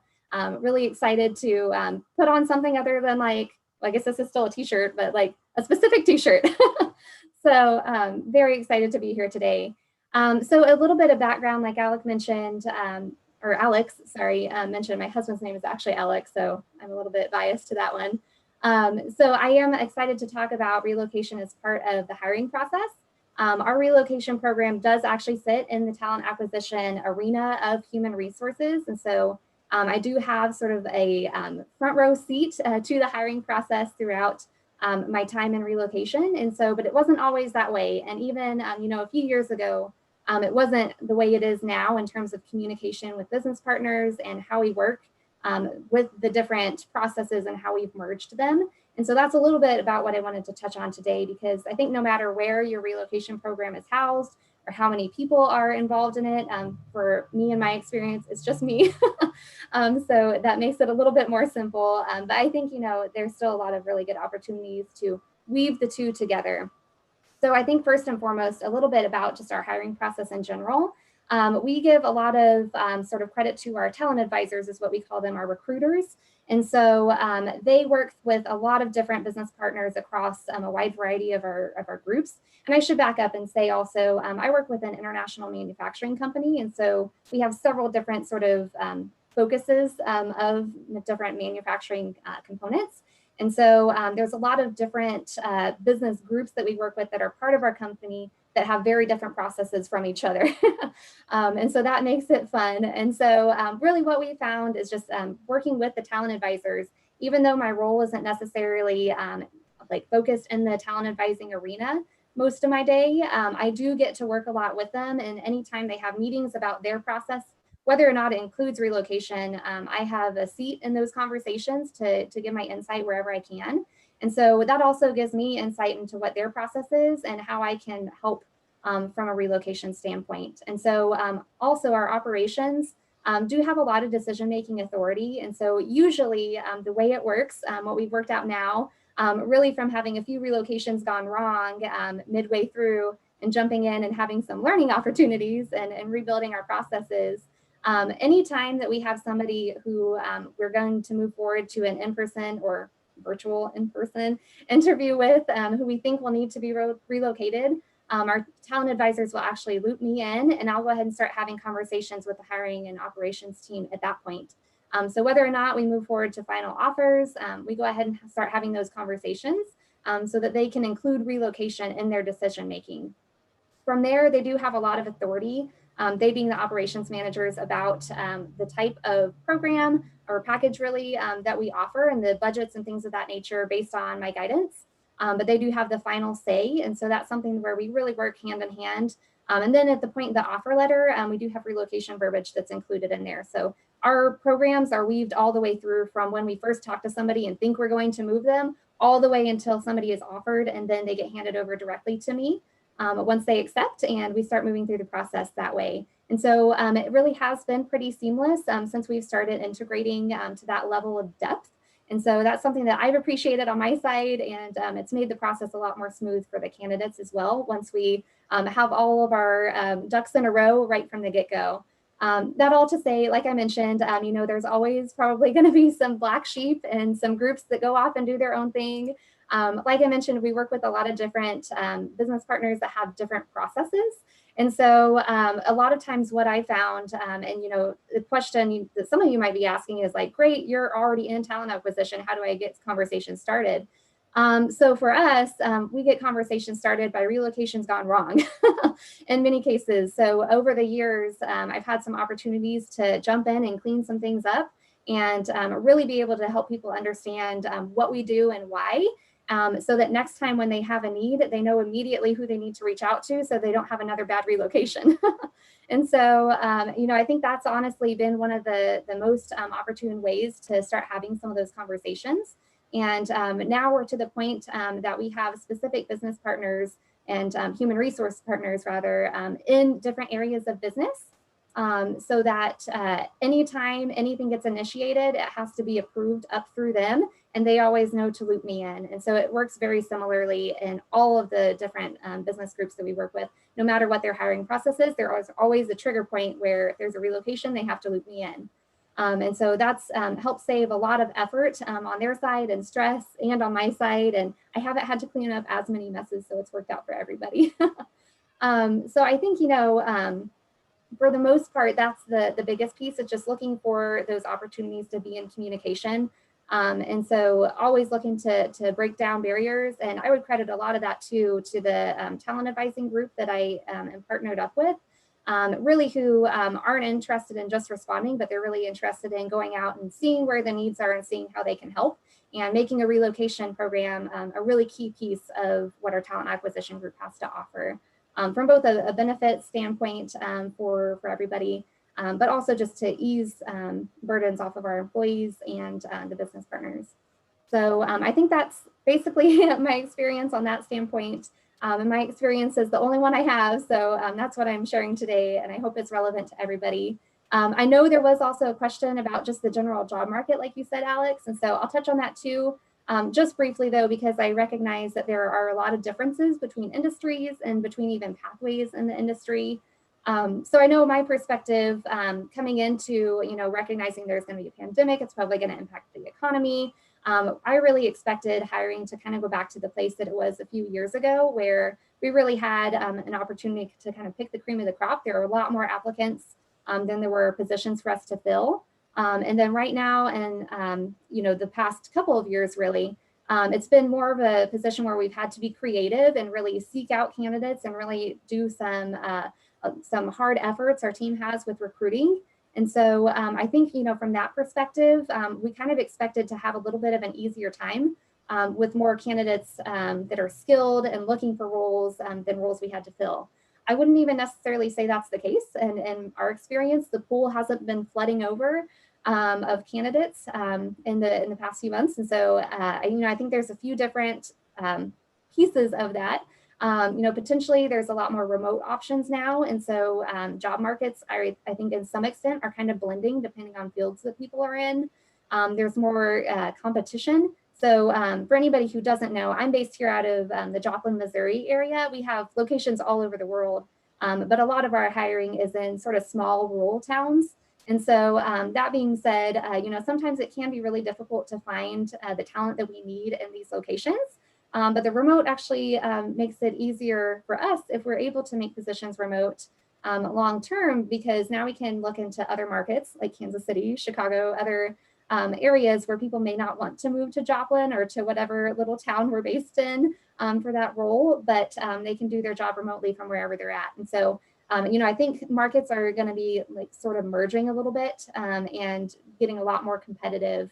really excited to put on something other than well, I guess this is still a t-shirt, but like a specific t-shirt. So very excited to be here today. So a little bit of background, like Alex mentioned, mentioned, my husband's name is actually Alex, so I'm a little bit biased to that one. So I am excited to talk about relocation as part of the hiring process. Our relocation program does actually sit in the talent acquisition arena of human resources. And so I do have sort of a front row seat to the hiring process throughout my time in relocation. And so, but it wasn't always that way. And even, a few years ago, it wasn't the way it is now in terms of communication with business partners and how we work with the different processes and how we've merged them. And so that's a little bit about what I wanted to touch on today, because I think no matter where your relocation program is housed or how many people are involved in it, for me and my experience, it's just me. So that makes it a little bit more simple. But I think, there's still a lot of really good opportunities to weave the two together. So I think first and foremost, a little bit about just our hiring process in general. We give a lot of sort of credit to our talent advisors, is what we call them, our recruiters. And so they work with a lot of different business partners across a wide variety of our groups. And I should back up and say also, I work with an international manufacturing company. And so we have several different sort of focuses of different manufacturing components. And so there's a lot of different business groups that we work with that are part of our company that have very different processes from each other. And so that makes it fun. And so really what we found is just working with the talent advisors, even though my role isn't necessarily focused in the talent advising arena most of my day, I do get to work a lot with them. And anytime they have meetings about their process, whether or not it includes relocation, I have a seat in those conversations to give my insight wherever I can. And so that also gives me insight into what their process is and how I can help from a relocation standpoint. And so also our operations do have a lot of decision-making authority. And so usually the way it works, what we've worked out now, really from having a few relocations gone wrong midway through and jumping in and having some learning opportunities and rebuilding our processes. Anytime that we have somebody who we're going to move forward to an in-person or virtual in-person interview with, who we think will need to be relocated, our talent advisors will actually loop me in, and I'll go ahead and start having conversations with the hiring and operations team at that point. So whether or not we move forward to final offers, we go ahead and start having those conversations so that they can include relocation in their decision-making. From there, they do have a lot of authority, they being the operations managers, about the type of program or package really that we offer and the budgets and things of that nature based on my guidance. But they do have the final say. And so that's something where we really work hand in hand. And then at the point of the offer letter, we do have relocation verbiage that's included in there. So our programs are weaved all the way through from when we first talk to somebody and think we're going to move them all the way until somebody is offered, and then they get handed over directly to me once they accept, and we start moving through the process that way. And so it really has been pretty seamless since we've started integrating to that level of depth. And so that's something that I've appreciated on my side, and it's made the process a lot more smooth for the candidates as well once we have all of our ducks in a row right from the get-go. That all to say, like I mentioned, there's always probably going to be some black sheep and some groups that go off and do their own thing. Like I mentioned, we work with a lot of different business partners that have different processes. And so a lot of times what I found, and you know, the question that some of you might be asking is like, great, you're already in talent acquisition. How do I get conversations started? So for us, we get conversations started by relocations gone wrong in many cases. So over the years, I've had some opportunities to jump in and clean some things up and really be able to help people understand what we do and why. So that next time when they have a need, they know immediately who they need to reach out to so they don't have another bad relocation. And so, you know, I think that's honestly been one of the most opportune ways to start having some of those conversations. And now we're to the point that we have specific business partners and human resource partners rather in different areas of business. So that anytime anything gets initiated, it has to be approved up through them, and they always know to loop me in. And so it works very similarly in all of the different business groups that we work with. No matter what their hiring process is, there is always a trigger point where if there's a relocation, they have to loop me in. And so that's helped save a lot of effort on their side and stress and on my side. And I haven't had to clean up as many messes, so it's worked out for everybody. So I think, you know, for the most part, that's the biggest piece. It's just looking for those opportunities to be in communication. And so always looking to break down barriers. And I would credit a lot of that too to the talent advising group that I am partnered up with, really who aren't interested in just responding, but they're really interested in going out and seeing where the needs are and seeing how they can help and making a relocation program a really key piece of what our talent acquisition group has to offer. From both a benefit standpoint for everybody, but also just to ease burdens off of our employees and the business partners. So I think that's basically my experience on that standpoint. And my experience is the only one I have. So that's what I'm sharing today, and I hope it's relevant to everybody. I know there was also a question about just the general job market, like you said, Alex, and so I'll touch on that too. Just briefly though, because I recognize that there are a lot of differences between industries and between even pathways in the industry. So I know my perspective coming into, you know, recognizing there's going to be a pandemic, it's probably going to impact the economy. I really expected hiring to kind of go back to the place that it was a few years ago, where we really had an opportunity to kind of pick the cream of the crop. There are a lot more applicants than there were positions for us to fill. And then right now, and you know, the past couple of years, really, it's been more of a position where we've had to be creative and really seek out candidates and really do some hard efforts our team has with recruiting. And so I think, you know, from that perspective, we kind of expected to have a little bit of an easier time with more candidates that are skilled and looking for roles than roles we had to fill. I wouldn't even necessarily say that's the case. And in our experience, the pool hasn't been flooding over of candidates in the past few months. And so, you know, I think there's a few different pieces of that. You know, potentially there's a lot more remote options now. And so job markets, I think in some extent are kind of blending depending on fields that people are in. There's more competition. So for anybody who doesn't know, I'm based here out of the Joplin, Missouri area. We have locations all over the world, but a lot of our hiring is in sort of small rural towns. And so that being said, you know, sometimes it can be really difficult to find the talent that we need in these locations. But the remote actually makes it easier for us if we're able to make positions remote long term, because now we can look into other markets like Kansas City, Chicago, other areas where people may not want to move to Joplin or to whatever little town we're based in for that role, but they can do their job remotely from wherever they're at. And so, you know, I think markets are going to be like sort of merging a little bit and getting a lot more competitive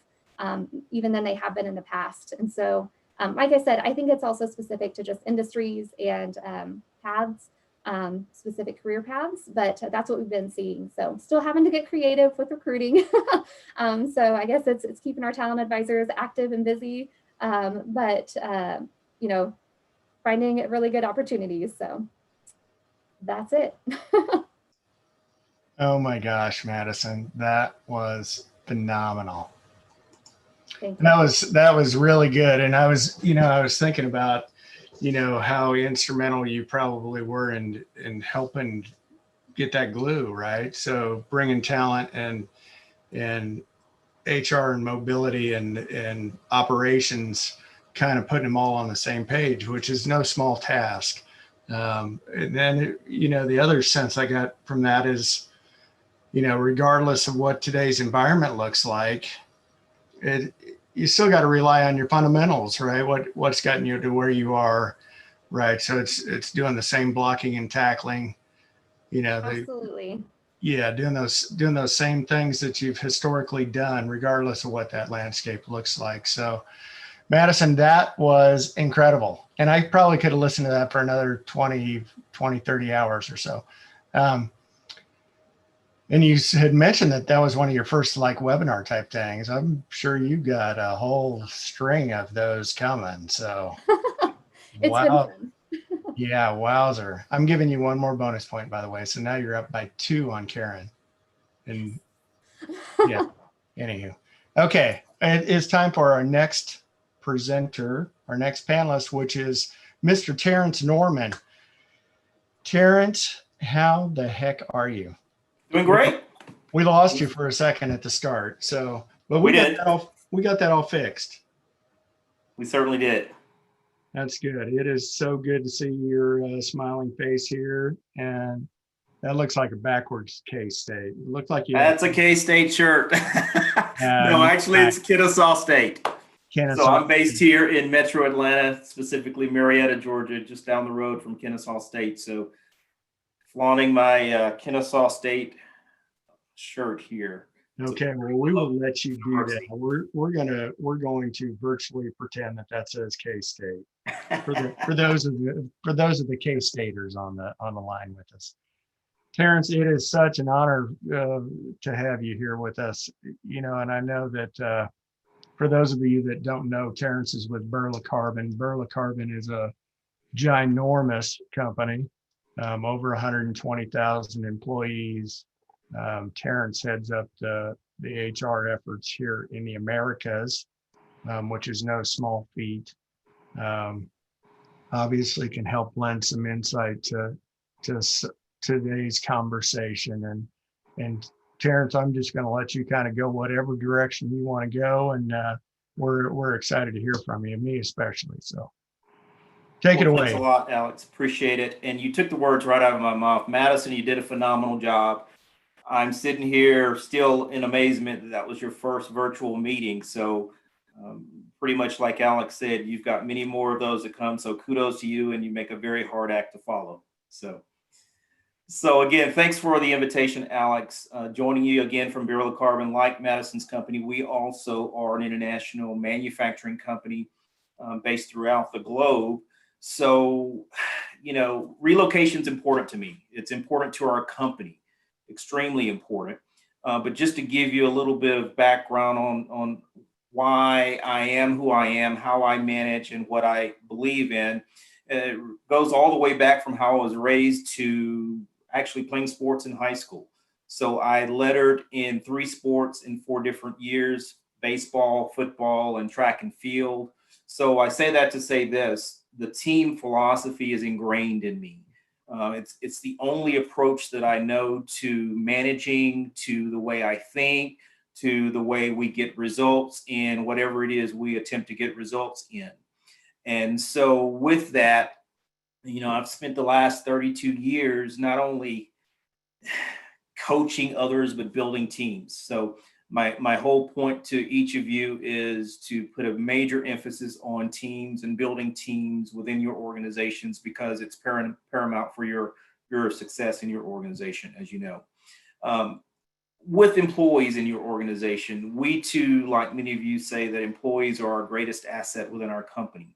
even than they have been in the past. And so, like I said, I think it's also specific to just industries and paths, specific career paths, but that's what we've been seeing. So still having to get creative with recruiting. So I guess it's keeping our talent advisors active and busy, but you know, finding really good opportunities. So that's it. Oh my gosh, Madison, that was phenomenal. Thank you. That was really good. And I was thinking about, you know, how instrumental you probably were in helping get that glue, right? So bringing talent and HR and mobility and operations, kind of putting them all on the same page, which is no small task. And then, the other sense I got from that is, regardless of what today's environment looks like, you still got to rely on your fundamentals, right? What's gotten you to where you are, right? So it's doing the same blocking and tackling, Absolutely. doing those same things that you've historically done, regardless of what that landscape looks like. So Madison, that was incredible. And I probably could have listened to that for another 20, 30 hours or so. And you had mentioned that was one of your first like webinar type things. I'm sure you got a whole string of those coming. So It's wow. been fun. Yeah, wowzer. I'm giving you one more bonus point, by the way. So now you're up by 2 on Karen. And yeah, anywho. Okay, it is time for our next presenter, our next panelist, which is Mr. Terence Norman. Terence, how the heck are you? Doing great. We lost you for a second at the start, but we got that all fixed. We certainly did. That's good. It is so good to see your smiling face here, and that looks like a backwards K-State. It looked like you. That's a K-State shirt. No, actually, it's Kennesaw State. So I'm based here in Metro Atlanta, specifically Marietta, Georgia, just down the road from Kennesaw State. So flaunting my Kennesaw State shirt here. Okay, well, we will let you do that. We're going to virtually pretend that says K-State for those of the K-Staters on the line with us. Terence, it is such an honor to have you here with us. And I know that for those of you that don't know, Terence is with BIRLA Carbon. BIRLA Carbon is a ginormous company, over 120,000 employees. Terence heads up the HR efforts here in the Americas, which is no small feat. Obviously can help lend some insight to today's conversation. And Terence, I'm just going to let you kind of go whatever direction you want to go, and we're excited to hear from you, me especially. So take it away. Thanks a lot, Alex. Appreciate it. And you took the words right out of my mouth. Madison, you did a phenomenal job. I'm sitting here still in amazement that was your first virtual meeting. So pretty much like Alex said, you've got many more of those to come. So kudos to you, and you make a very hard act to follow. So again, thanks for the invitation, Alex. Joining you again from BIRLA Carbon, like Madison's company, we also are an international manufacturing company based throughout the globe. So, relocation is important to me. It's important to our company, extremely important. But just to give you a little bit of background on why I am who I am, how I manage, and what I believe in, it goes all the way back from how I was raised to actually playing sports in high school. So I lettered in 3 sports in 4 different years: baseball, football, and track and field. So I say that to say this: the team philosophy is ingrained in me. It's the only approach that I know to managing, to the way I think, to the way we get results in whatever it is we attempt to get results in. And so with that, I've spent the last 32 years not only coaching others, but building teams. So my whole point to each of you is to put a major emphasis on teams and building teams within your organizations, because it's paramount for your success in your organization, as you know. With employees in your organization, we too, like many of you, say that employees are our greatest asset within our company.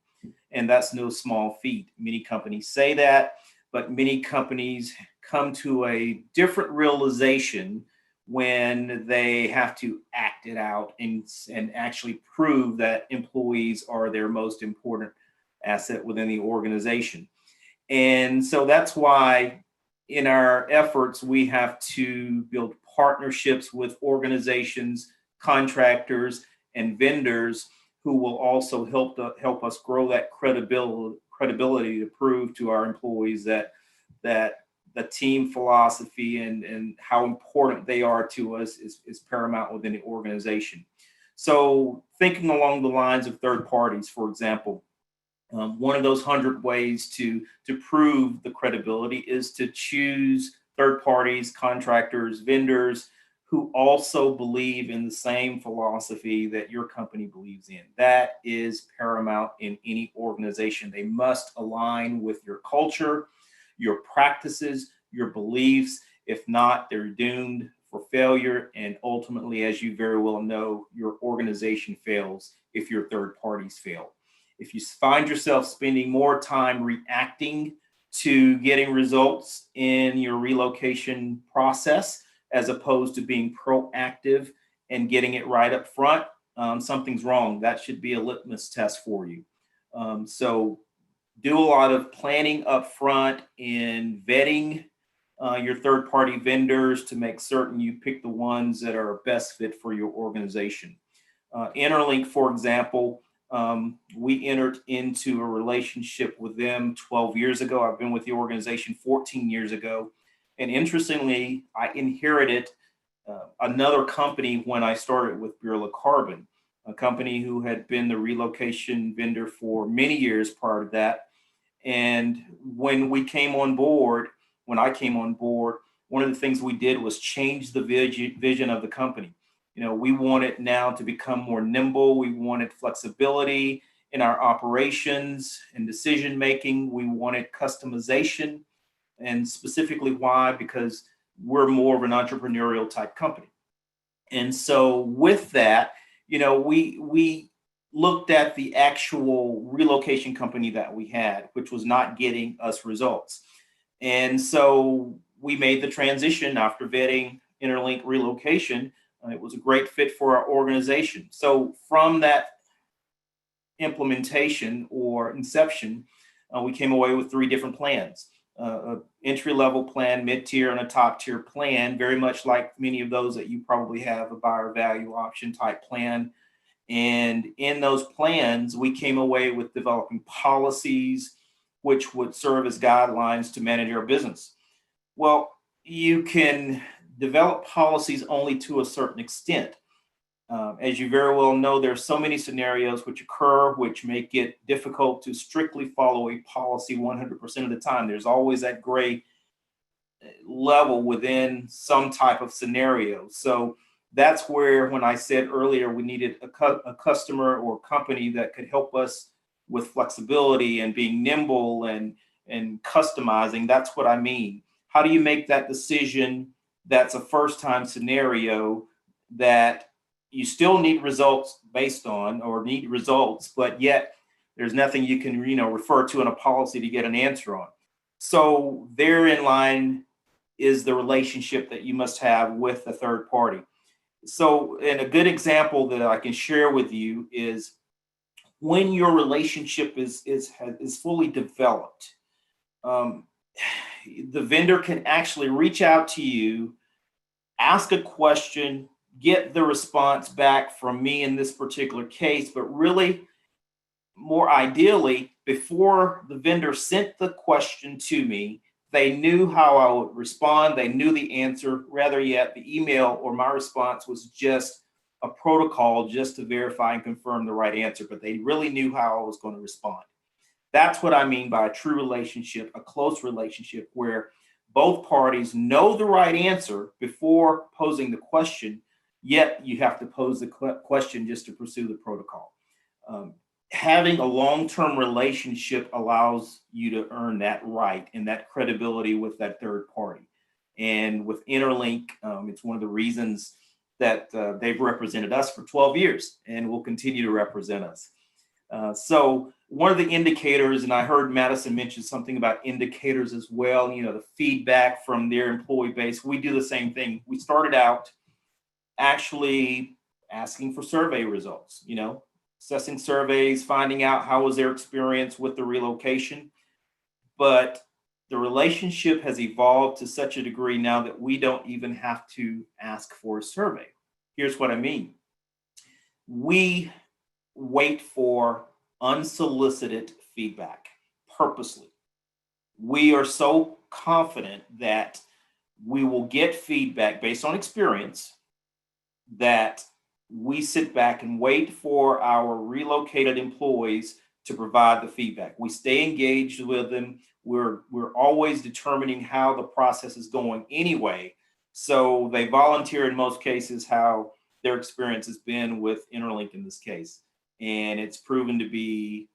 And that's no small feat. Many companies say that, but many companies come to a different realization when they have to act it out and actually prove that employees are their most important asset within the organization. And so that's why in our efforts, we have to build partnerships with organizations, contractors, and vendors who will also help us grow that credibility to prove to our employees that the team philosophy and how important they are to us is paramount within the organization. So thinking along the lines of third parties, for example, One of those 100 ways to prove the credibility is to choose third parties, contractors, vendors who also believe in the same philosophy that your company believes in. That is paramount in any organization. They must align with your culture, your practices, your beliefs. If not, they're doomed for failure. And ultimately, as you very well know, your organization fails if your third parties fail. If you find yourself spending more time reacting to getting results in your relocation process, as opposed to being proactive and getting it right up front, something's wrong. That should be a litmus test for you. So do a lot of planning up front in vetting your third-party vendors to make certain you pick the ones that are best fit for your organization. Interlink, for example, we entered into a relationship with them 12 years ago. I've been with the organization 14 years ago. And interestingly, I inherited another company when I started with BIRLA Carbon, a company who had been the relocation vendor for many years prior to that. And when I came on board, one of the things we did was change the vision of the company. You know, we wanted now to become more nimble. We wanted flexibility in our operations and decision making. We wanted customization. And specifically why? Because we're more of an entrepreneurial type company. And so with that, you know, we looked at the actual relocation company that we had, which was not getting us results. And so we made the transition after vetting Interlink Relocation. It was a great fit for our organization. So from that implementation or inception, we came away with 3 different plans. Entry-level plan, mid-tier, and a top-tier plan, very much like many of those that you probably have, a buyer value option type plan. And in those plans, we came away with developing policies which would serve as guidelines to manage our business. Well, you can develop policies only to a certain extent. As you very well know, there are so many scenarios which occur, which make it difficult to strictly follow a policy 100% of the time. There's always that gray level within some type of scenario. So that's where, when I said earlier, we needed a customer or company that could help us with flexibility and being nimble and customizing. That's what I mean. How do you make that decision that's a first-time scenario that you still need results based on, or need results, but yet there's nothing you can, refer to in a policy to get an answer on? So therein line is the relationship that you must have with the third party. So, and a good example that I can share with you is when your relationship is fully developed, the vendor can actually reach out to you, ask a question, get the response back from me in this particular case, but really, more ideally, before the vendor sent the question to me, they knew how I would respond. They knew the answer. Rather yet, the email or my response was just a protocol just to verify and confirm the right answer, but they really knew how I was going to respond. That's what I mean by a true relationship, a close relationship, where both parties know the right answer before posing the question, yet you have to pose the question just to pursue the protocol. Having a long-term relationship allows you to earn that right and that credibility with that third party. And with Interlink, it's one of the reasons that they've represented us for 12 years and will continue to represent us. So one of the indicators, and I heard Madison mention something about indicators as well, the feedback from their employee base. We do the same thing. We started out actually asking for survey results, assessing surveys, finding out how was their experience with the relocation. But the relationship has evolved to such a degree now that we don't even have to ask for a survey. Here's what I mean. We wait for unsolicited feedback purposely. We are so confident that we will get feedback based on experience that we sit back and wait for our relocated employees to provide the feedback. We stay engaged with them. We're always determining how the process is going anyway. So they volunteer in most cases how their experience has been with Interlink in this case. And it's proven to be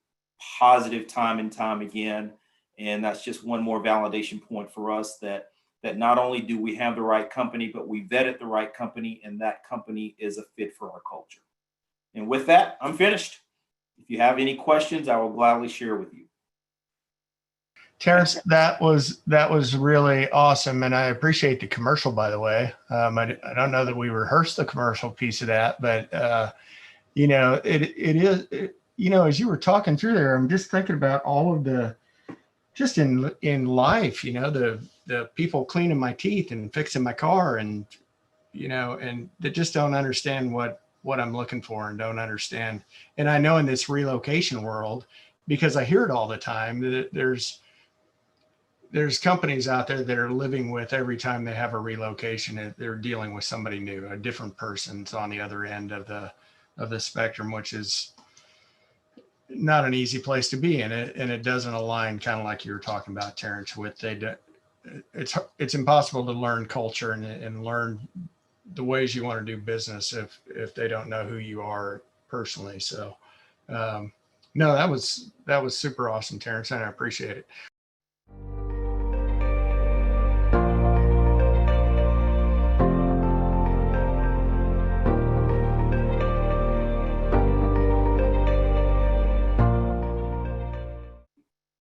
positive time and time again. And that's just one more validation point for us that not only do we have the right company, but we vetted the right company, and that company is a fit for our culture. And with that, I'm finished. If you have any questions, I will gladly share with you. Terence, that was really awesome, and I appreciate the commercial, by the way. I don't know that we rehearsed the commercial piece of that, but you know, it is, you know, as you were talking through there, I'm just thinking about all of the, just in life, you know, the people cleaning my teeth and fixing my car, and you know, and they just don't understand what I'm looking for, and don't understand. And I know in this relocation world, because I hear it all the time, that there's companies out there that are living with, every time they have a relocation, they're dealing with somebody new, a different person's on the other end of the spectrum, which is not an easy place to be in it. And it doesn't align, kind of like you were talking about, Terence, with it's impossible to learn culture and learn the ways you want to do business if they don't know who you are personally. So no, that was super awesome, Terence, and I appreciate it.